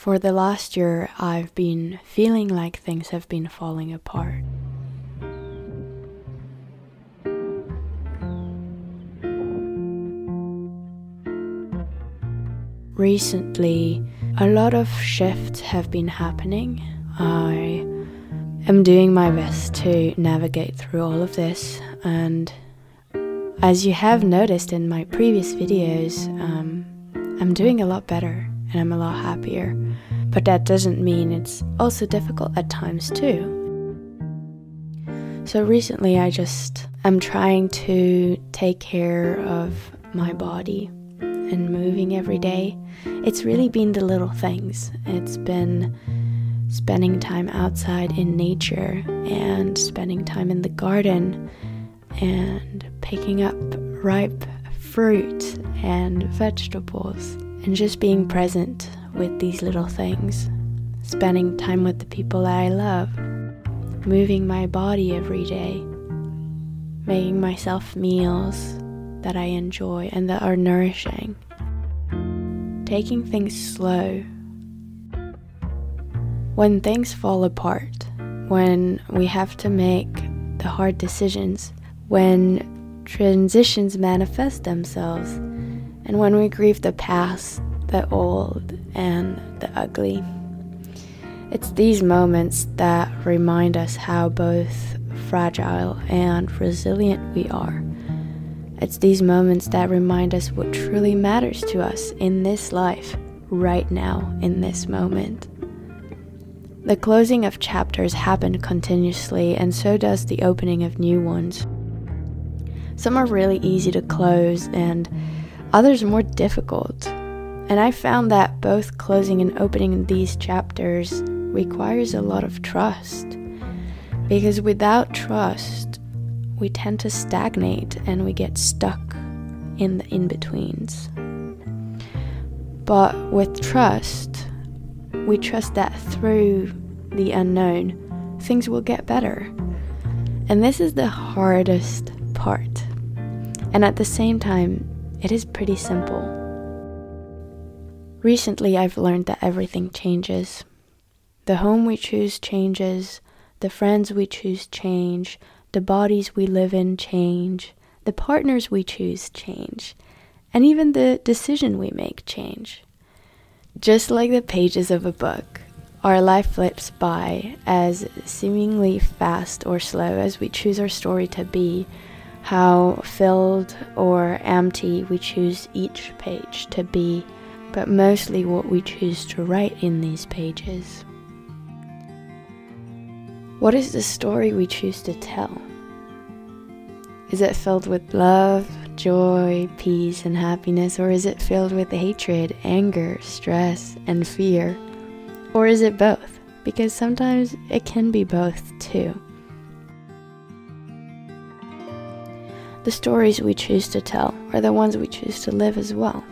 For the last year, I've been feeling like things have been falling apart. Recently, a lot of shifts have been happening. I am doing my best to navigate through all of this, and as you have noticed in my previous videos, I'm doing a lot better and I'm a lot happier. But that doesn't mean it's also difficult at times too. So recently I'm trying to take care of my body and moving every day. It's really been the little things. It's been spending time outside in nature and spending time in the garden and picking up ripe fruit and vegetables and just being present with these little things. Spending time with the people that I love. Moving my body every day. Making myself meals that I enjoy and that are nourishing. Taking things slow. When things fall apart, when we have to make the hard decisions, when transitions manifest themselves, and when we grieve the past, the old and the ugly. It's these moments that remind us how both fragile and resilient we are. It's these moments that remind us what truly matters to us in this life, right now, in this moment. The closing of chapters happen continuously, and so does the opening of new ones. Some are really easy to close, and others more difficult. And I found that both closing and opening these chapters requires a lot of trust. Because without trust, we tend to stagnate and we get stuck in the in-betweens. But with trust, we trust that through the unknown, things will get better. And this is the hardest part. And at the same time, it is pretty simple. Recently, I've learned that everything changes. The home we choose changes, the friends we choose change, the bodies we live in change, the partners we choose change, and even the decision we make change. Just like the pages of a book, our life flips by as seemingly fast or slow as we choose our story to be, how filled or empty we choose each page to be, but mostly what we choose to write in these pages. What is the story we choose to tell? Is it filled with love, joy, peace, and happiness, or is it filled with hatred, anger, stress, and fear? Or is it both? Because sometimes it can be both too. The stories we choose to tell are the ones we choose to live as well.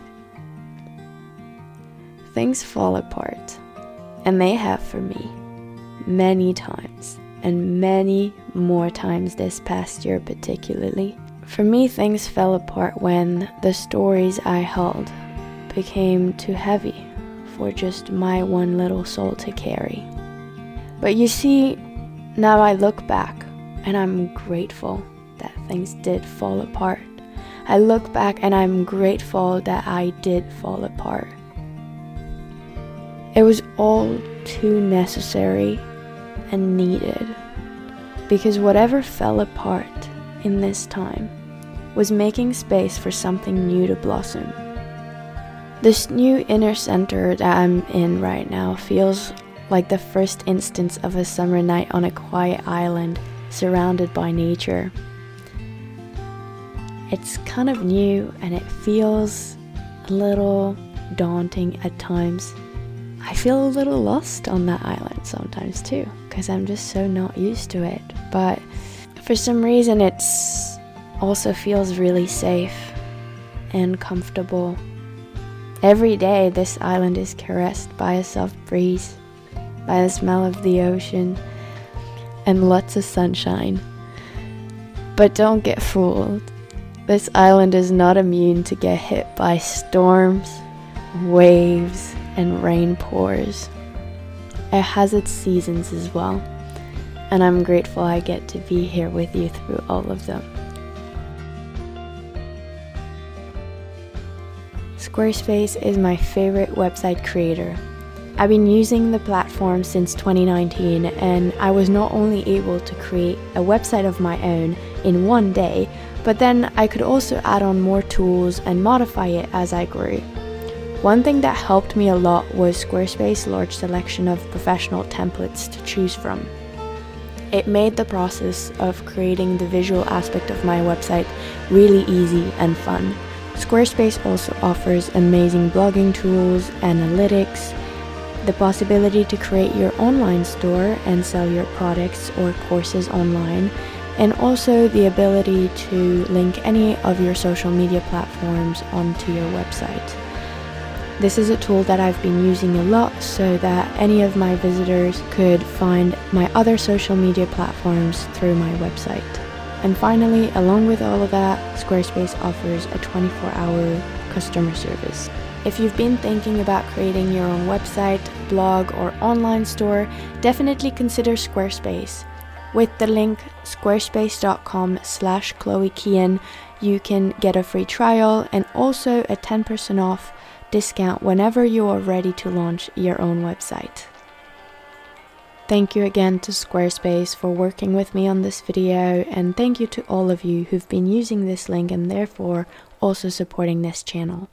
Things fall apart, and they have for me many times, and many more times this past year particularly. For me, things fell apart when the stories I held became too heavy for just my one little soul to carry. But you see, now I look back and I'm grateful that things did fall apart. I look back and I'm grateful that I did fall apart. It was all too necessary and needed, because whatever fell apart in this time was making space for something new to blossom. This new inner center that I'm in right now feels like the first instance of a summer night on a quiet island surrounded by nature. It's kind of new and it feels a little daunting at times. I feel a little lost on that island sometimes too, because I'm just so not used to it. But for some reason it's also feels really safe and comfortable. Every day this island is caressed by a soft breeze, by the smell of the ocean, and lots of sunshine. But don't get fooled. This island is not immune to get hit by storms, waves, and rain pours. It has its seasons as well, and I'm grateful I get to be here with you through all of them. Squarespace is my favorite website creator. I've been using the platform since 2019, and I was not only able to create a website of my own in one day, but then I could also add on more tools and modify it as I grew. One thing that helped me a lot was Squarespace's large selection of professional templates to choose from. It made the process of creating the visual aspect of my website really easy and fun. Squarespace also offers amazing blogging tools, analytics, the possibility to create your online store and sell your products or courses online, and also the ability to link any of your social media platforms onto your website. This is a tool that I've been using a lot so that any of my visitors could find my other social media platforms through my website. And finally, along with all of that, Squarespace offers a 24-hour customer service. If you've been thinking about creating your own website, blog, or online store, definitely consider Squarespace. With the link squarespace.com/ChloeKeehan, you can get a free trial and also a 10% off discount whenever you are ready to launch your own website. Thank you again to Squarespace for working with me on this video, and thank you to all of you who've been using this link and therefore also supporting this channel.